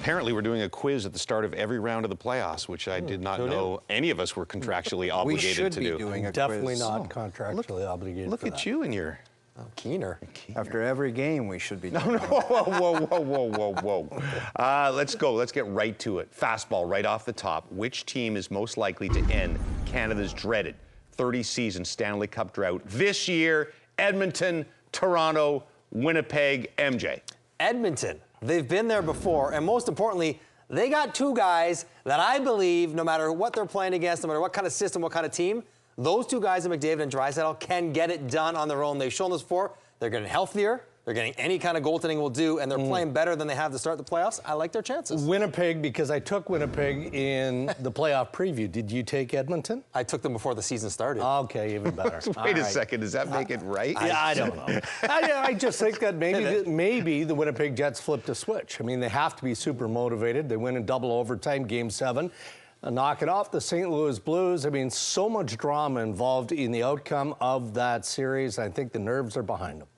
Apparently, we're doing a quiz at the start of every round of the playoffs, which I did not know any of us were contractually obligated to do. We should be doing a Definitely quiz. not contractually obligated. Look at you and your... Keener. After every game, we should be doing No, whoa. Let's go. Let's get right to it. Fastball right off the top. Which team is most likely to end Canada's dreaded 30-season Stanley Cup drought this year? Edmonton, Toronto, Winnipeg, MJ. Edmonton. They've been there before, and most importantly, they got two guys that I believe, no matter what they're playing against, no matter what kind of system, what kind of team, those two guys in McDavid and Draisaitl can get it done on their own. They've shown this before. They're getting healthier. They're getting any kind of goaltending will do, and they're playing better than they have to start the playoffs. I like their chances. Winnipeg, because I took Winnipeg in the playoff preview. Did you take Edmonton? I took them before the season started. Okay, even better. Wait a second. Does that make it right? Yeah, I don't know. I just think that maybe the Winnipeg Jets flipped a switch. I mean, they have to be super motivated. They win in double overtime, Game 7. Knock it off the St. Louis Blues. I mean, so much drama involved in the outcome of that series. I think the nerves are behind them.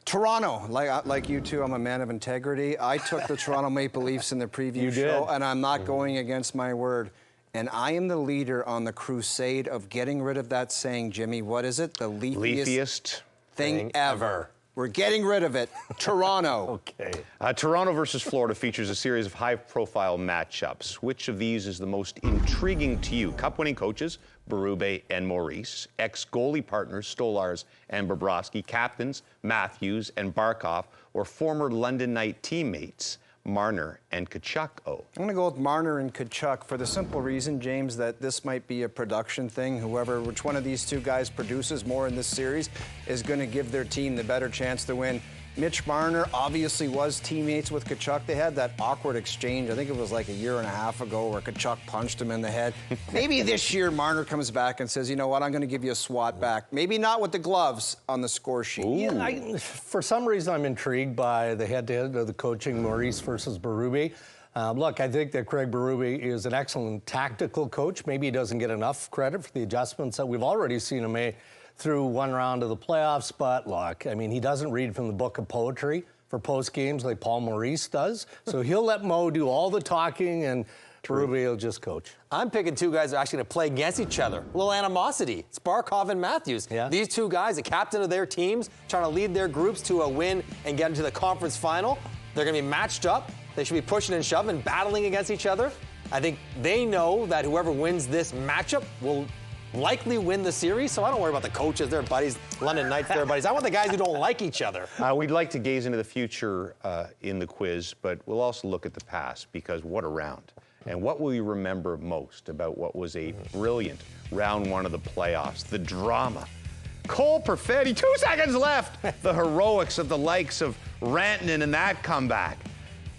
Toronto, like you two, I'm a man of integrity. I took the Toronto Maple Leafs in the preview show, and I'm not going against my word. And I am the leader on the crusade of getting rid of that saying, Jimmy. What is it? The leafiest thing ever. We're getting rid of it. Toronto. Okay. Toronto versus Florida features a series of high-profile matchups. Which of these is the most intriguing to you? Cup-winning coaches, Berube and Maurice. Ex-goalie partners, Stolarz and Bobrovsky. Captains, Matthews and Barkov. Or former London Knight teammates, Marner and Tkachuk. I'm going to go with Marner and Tkachuk for the simple reason, James, that this might be a production thing. Which one of these two guys produces more in this series is going to give their team the better chance to win. Mitch Marner obviously was teammates with Tkachuk. They had that awkward exchange, I think it was like a year and a half ago, where Tkachuk punched him in the head. Maybe this year Marner comes back and says, you know what, I'm going to give you a swat back. Maybe not with the gloves on the score sheet. Yeah, for some reason, I'm intrigued by the head-to-head of the coaching, Maurice versus Berube. Look, I think that Craig Berube is an excellent tactical coach. Maybe he doesn't get enough credit for the adjustments that we've already seen him make through one round of the playoffs, but look, I mean, he doesn't read from the book of poetry for post games like Paul Maurice does. So he'll let Mo do all the talking, and Berube will just coach. I'm picking two guys that are actually going to play against each other. A little animosity. It's Barkov and Matthews. Yeah. These two guys, the captain of their teams, trying to lead their groups to a win and get into the conference final. They're going to be matched up. They should be pushing and shoving, battling against each other. I think they know that whoever wins this matchup will likely win the series, so I don't worry about the coaches, their buddies, London Knights, their buddies. I want the guys who don't like each other. We'd like to gaze into the future in the quiz, but we'll also look at the past, because what a round. And what will you remember most about what was a brilliant round one of the playoffs? The drama. Cole Perfetti, 2 seconds left. The heroics of the likes of Rantanen and that comeback.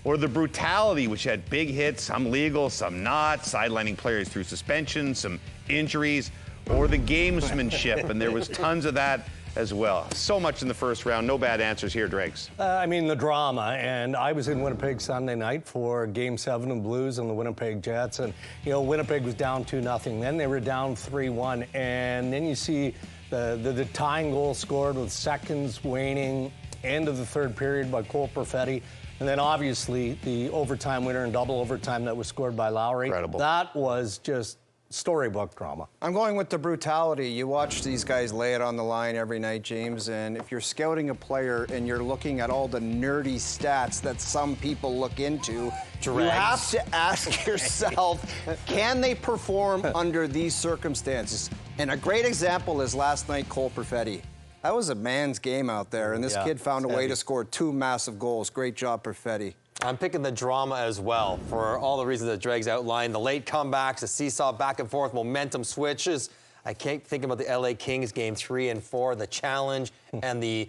Or the brutality, which had big hits, some legal, some not, sidelining players through suspension, some injuries, or the gamesmanship, and there was tons of that as well. So much in the first round. No bad answers here, Dregs. I mean, the drama, and I was in Winnipeg Sunday night for Game 7 of Blues and the Winnipeg Jets, and, you know, Winnipeg was down 2-0. Then they were down 3-1, and then you see the tying goal scored with seconds waning, end of the third period by Cole Perfetti. And then obviously the overtime winner in double overtime that was scored by Lowry. Incredible. That was just storybook drama. I'm going with the brutality. You watch these guys lay it on the line every night, James, and if you're scouting a player and you're looking at all the nerdy stats that some people look into, you have to ask yourself, can they perform under these circumstances? And a great example is last night, Cole Perfetti. That was a man's game out there, and this kid found a way to score 2 massive goals. Great job, Perfetti. I'm picking the drama as well for all the reasons that Dregs outlined. The late comebacks, the seesaw back and forth, momentum switches. I can't think about the LA Kings game 3 and 4, the challenge and the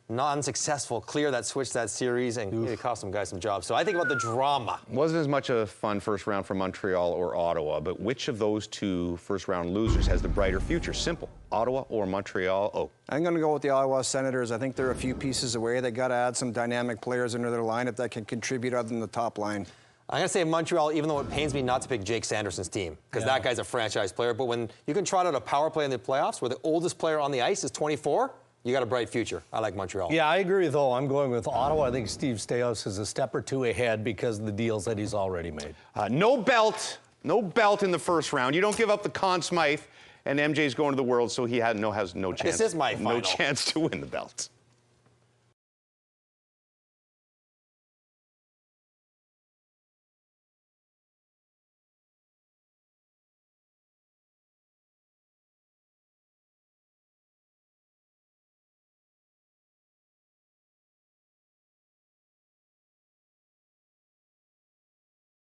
non-successful clear that switched that series, and it cost some guys some jobs. So I think about the drama. Wasn't as much a fun first round for Montreal or Ottawa, but which of those two first round losers has the brighter future? Simple. Ottawa or Montreal? Oh. I'm going to go with the Ottawa Senators. I think they're a few pieces away. They got to add some dynamic players into their lineup that can contribute other than the top line. I'm going to say Montreal, even though it pains me not to pick Jake Sanderson's team, because that guy's a franchise player. But when you can trot out a power play in the playoffs where the oldest player on the ice is 24, You got a bright future. I like Montreal. Yeah, I agree with O. I'm going with Ottawa. I think Steve Staios is a step or two ahead because of the deals that he's already made. No belt in the first round. You don't give up the Conn Smythe, and MJ's going to the World, so he has no chance. This is my final. No chance to win the belt.